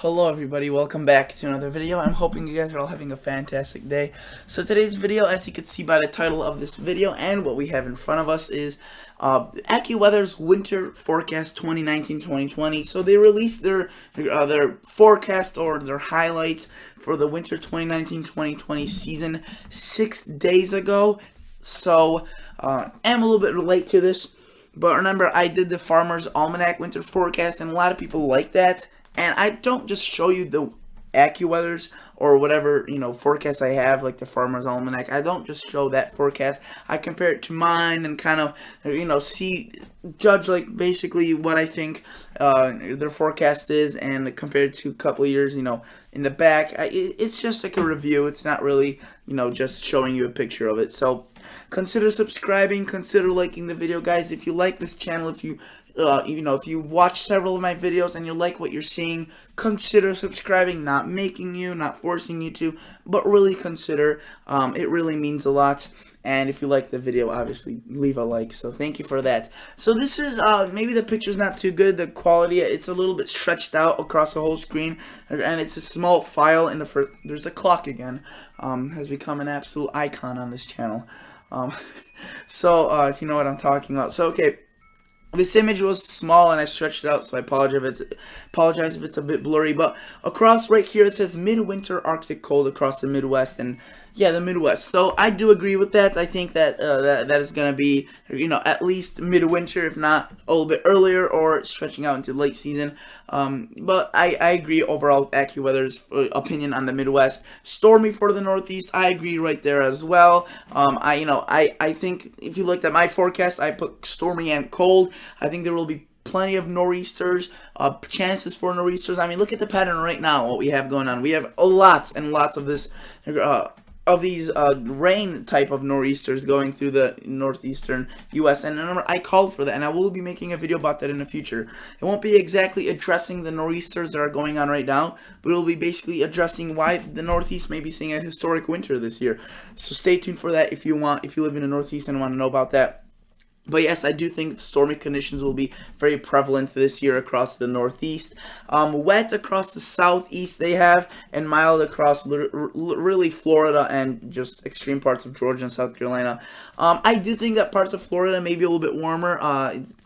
Hello everybody, welcome back to another video. I'm hoping you guys are all having a fantastic day. So today's video, as you can see by the title of this video and what we have in front of us, is Accuweather's Winter Forecast 2019-2020. So they released their forecast or their highlights for the Winter 2019-2020 season 6 days ago. So I'm a little bit late to this, but remember I did the Farmer's Almanac Winter Forecast and a lot of people like that. And I don't just show you the Accuweathers or whatever, forecast I have, like the Farmer's Almanac. I don't just show that forecast. I compare it to mine and kind of, judge like basically what I think their forecast is and compare it to a couple of years, in the back. It's just like a review. It's not really, just showing you a picture of it. So consider subscribing, consider liking the video, guys. If you like this channel, if you've watched several of my videos and you like what you're seeing, consider subscribing. Not making you, not forcing you to, but really consider. It really means a lot. And if you like the video, obviously leave a like. So thank you for that. So this is maybe the picture's not too good. The quality, it's a little bit stretched out across the whole screen, and it's a small file. In the first, there's a clock again. Has become an absolute icon on this channel. So if you know what I'm talking about. So okay. This image was small and I stretched it out, so I apologize if it's a bit blurry. But across right here it says midwinter Arctic cold across the Midwest, and yeah, the Midwest. So I do agree with that. I think that that is going to be, at least midwinter, if not a little bit earlier or stretching out into late season. But I agree overall. Accuweather's opinion on the Midwest. Stormy for the Northeast. I agree right there as well. I think if you looked at my forecast, I put stormy and cold. I think there will be plenty of nor'easters, chances for nor'easters. I mean, look at the pattern right now, what we have going on. We have lots and lots of this, of these rain type of nor'easters going through the northeastern U.S. And remember, I called for that, and I will be making a video about that in the future. It won't be exactly addressing the nor'easters that are going on right now, but it will be basically addressing why the Northeast may be seeing a historic winter this year. So stay tuned for that if you live in the Northeast and want to know about that. But yes, I do think stormy conditions will be very prevalent this year across the Northeast. Wet across the Southeast they have, and mild across really Florida and just extreme parts of Georgia and South Carolina. I do think that parts of Florida may be a little bit warmer.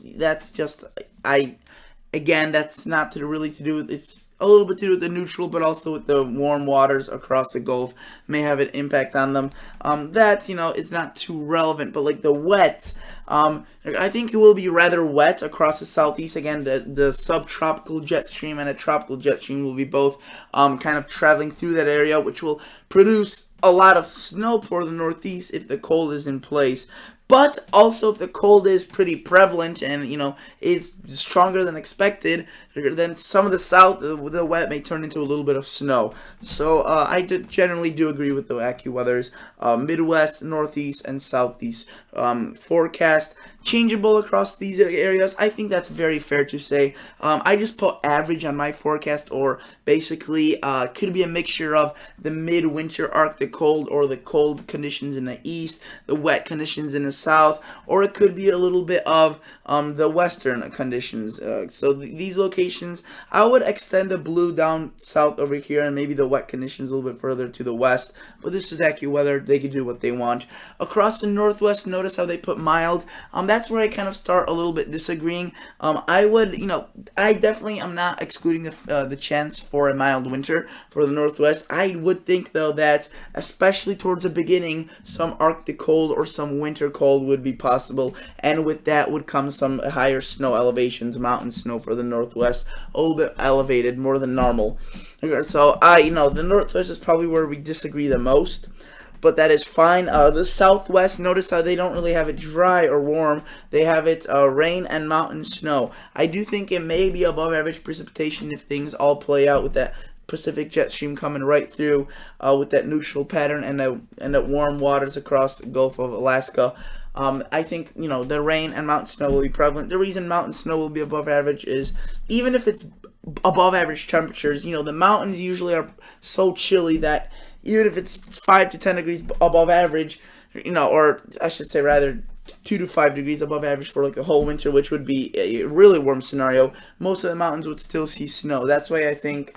That's just, again, that's not really to do with, it's a little bit to do with the neutral, but also with the warm waters across the Gulf may have an impact on them. That, is not too relevant, but like the wet, I think it will be rather wet across the Southeast. Again, the subtropical jet stream and a tropical jet stream will be both kind of traveling through that area, which will produce a lot of snow for the Northeast if the cold is in place. But also, if the cold is pretty prevalent and, is stronger than expected, then some of the south, the wet may turn into a little bit of snow. So I generally do agree with the Accuweather's Midwest, Northeast, and Southeast forecast. Changeable across these areas. I think that's very fair to say. I just put average on my forecast, or basically could be a mixture of the midwinter Arctic cold or the cold conditions in the east, the wet conditions in the south, or it could be a little bit of the western conditions. So these locations, I would extend the blue down south over here and maybe the wet conditions a little bit further to the west. But this is Accuweather. They can do what they want. Across the Northwest, notice how they put mild. That's where I kind of start a little bit disagreeing. I would, I definitely am not excluding the chance for a mild winter for the Northwest. I would think, though, that especially towards the beginning, some Arctic cold or some winter cold would be possible, and with that would come some higher snow elevations, mountain snow for the Northwest, a little bit elevated, more than normal. So, the Northwest is probably where we disagree the most. But that is fine. The Southwest, notice how they don't really have it dry or warm. They have it rain and mountain snow. I do think it may be above average precipitation if things all play out with that Pacific jet stream coming right through with that neutral pattern and the warm waters across the Gulf of Alaska. I think, the rain and mountain snow will be prevalent. The reason mountain snow will be above average is even if it's above average temperatures, the mountains usually are so chilly that even if it's 5 to 10 degrees above average, or I should say rather 2 to 5 degrees above average for like the whole winter, which would be a really warm scenario. Most of the mountains would still see snow. That's why I think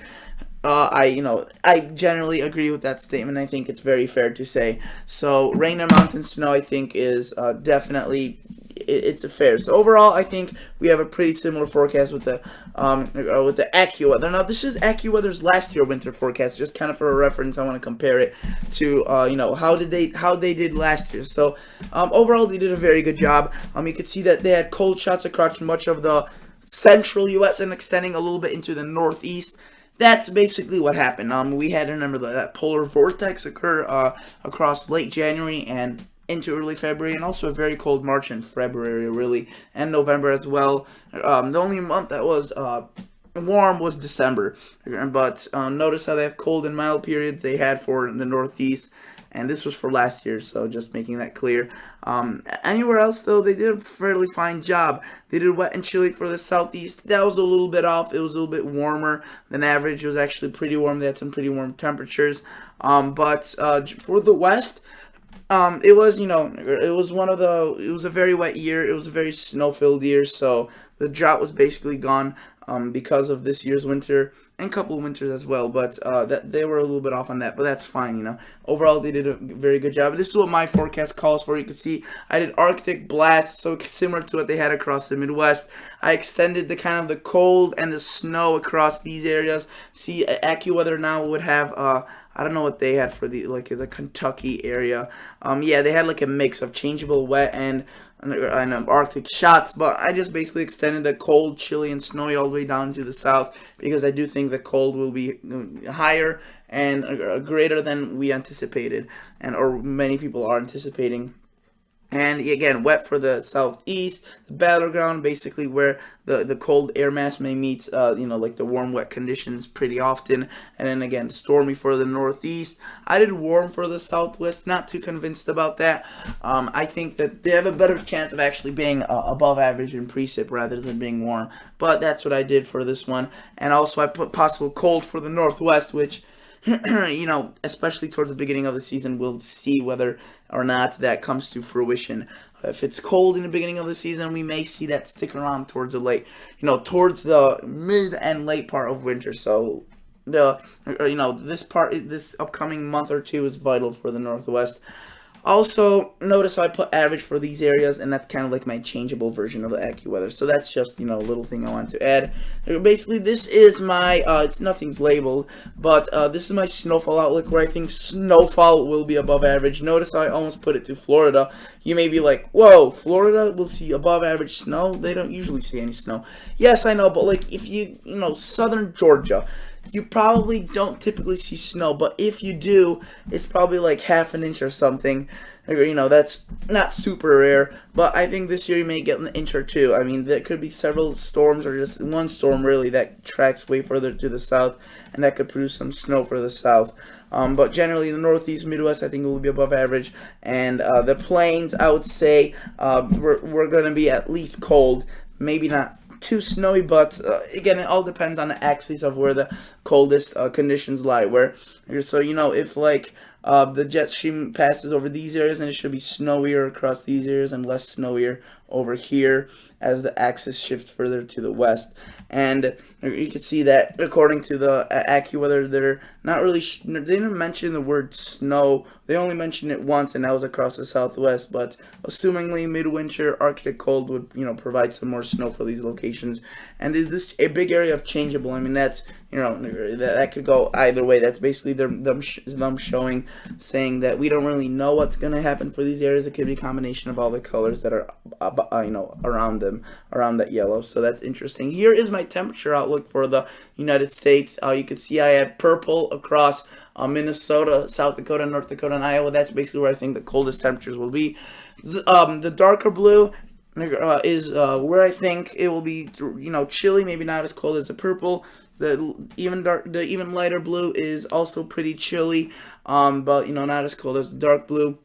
I generally agree with that statement. I think it's very fair to say. So rain and mountain snow, I think, is definitely it's a fair. So overall, I think we have a pretty similar forecast with the Accuweather. Now this is Accuweather's last year winter forecast, just kind of for a reference. I want to compare it to how they did last year. So overall, they did a very good job. You could see that they had cold shots across much of the central U.S. and extending a little bit into the northeast. That's basically what happened. We had to remember that polar vortex occur across late January and into early February, and also a very cold March and February, really, and November as well. The only month that was warm was December. But notice how they have cold and mild periods they had for the Northeast. And this was for last year, so just making that clear. Anywhere else, though, they did a fairly fine job. They did wet and chilly for the Southeast. That was a little bit off. It was a little bit warmer than average. It was actually pretty warm. They had some pretty warm temperatures. But for the West, it was, it was a very wet year. It was a very snow-filled year, so the drought was basically gone. Because of this year's winter and a couple of winters as well, but that they were a little bit off on that, but that's fine. Overall, they did a very good job. This is what my forecast calls for. You can see I did Arctic blasts, so similar to what they had across the Midwest. I extended the kind of the cold and the snow across these areas. See, Accuweather now would have I don't know what they had for the Kentucky area. Yeah, they had like a mix of changeable wet and Arctic shots, but I just basically extended the cold, chilly, and snowy all the way down to the south because I do think the cold will be higher and greater than we anticipated, or many people are anticipating. And again, wet for the southeast, the battleground, basically where the cold air mass may meet, like the warm, wet conditions pretty often. And then again, stormy for the northeast. I did warm for the southwest, not too convinced about that. I think that they have a better chance of actually being above average in precip rather than being warm. But that's what I did for this one. And also I put possible cold for the northwest, which especially towards the beginning of the season, we'll see whether or not that comes to fruition. If it's cold in the beginning of the season, we may see that stick around towards towards the mid and late part of winter. So this upcoming month or two is vital for the Northwest. Also, notice how I put average for these areas, and that's kind of like my changeable version of the Accuweather. So that's just, a little thing I want to add. Basically, this is my, nothing's labeled, but this is my snowfall outlook where I think snowfall will be above average. Notice how I almost put it to Florida. You may be like, whoa, Florida will see above average snow? They don't usually see any snow. Yes, I know, but like if southern Georgia, you probably don't typically see snow, but if you do, it's probably like half an inch or something. That's not super rare, but I think this year you may get an inch or two. I mean, there could be several storms or just one storm really that tracks way further to the south, and that could produce some snow for the south. But generally, the northeast, Midwest, I think will be above average, and the plains, I would say, we're going to be at least cold, maybe not too snowy, but again, it all depends on the axis of where the coldest conditions lie. So if the jet stream passes over these areas, and it should be snowier across these areas and less snowier over here as the axis shifts further to the west. And you can see that according to the Accuweather, they're not really they didn't mention the word snow. They only mentioned it once, and that was across the southwest. But assumingly midwinter Arctic cold would provide some more snow for these locations. And this a big area of changeable. I mean, that's that could go either way. That's basically them showing, saying that we don't really know what's going to happen for these areas. It could be a combination of all the colors that are around them, around that yellow. So that's interesting. Here is my temperature outlook for the United States. You can see I have purple across Minnesota, South Dakota, North Dakota, and Iowa. That's basically where I think the coldest temperatures will be. The darker blue is where I think it will be, chilly, maybe not as cold as the purple. The even lighter blue is also pretty chilly, but not as cold as the dark blue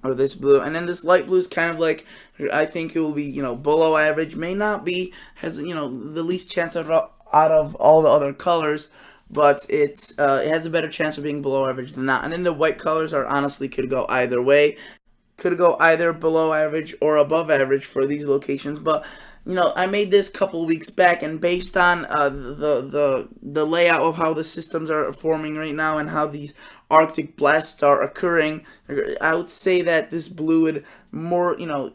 or this blue. And then this light blue is kind of like, I think it will be below average. May not be, has the least chance out of all the other colors, but it has a better chance of being below average than not. And then the white colors are honestly could go either way. could go either below average or above average for these locations. But you know, I made this couple weeks back, and based on the layout of how the systems are forming right now and how these Arctic blasts are occurring, I would say that this blue would more, you know,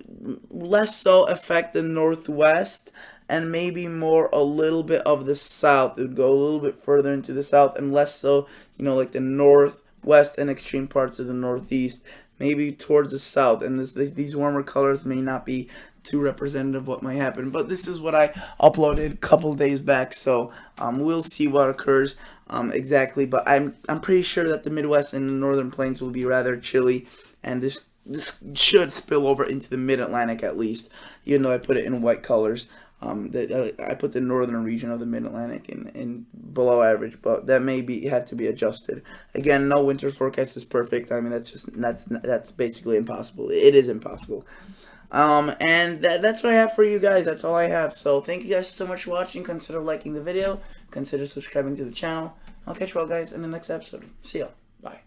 less so affect the northwest, and maybe more a little bit of the south. It would go a little bit further into the south, and less so, you know, like the northwest and extreme parts of the northeast, maybe towards the south. And these warmer colors may not be too representative of what might happen, but this is what I uploaded a couple days back, so we'll see what occurs exactly. But I'm pretty sure that the Midwest and the Northern Plains will be rather chilly, and this should spill over into the Mid-Atlantic at least, even though I put it in white colors. I put the northern region of the Mid-Atlantic in below average, but that may have to be adjusted. Again, no winter forecast is perfect. I mean, that's basically impossible. It is impossible. And that's what I have for you guys. That's all I have. So thank you guys so much for watching. Consider liking the video. Consider subscribing to the channel. I'll catch you all guys in the next episode. See ya. Bye.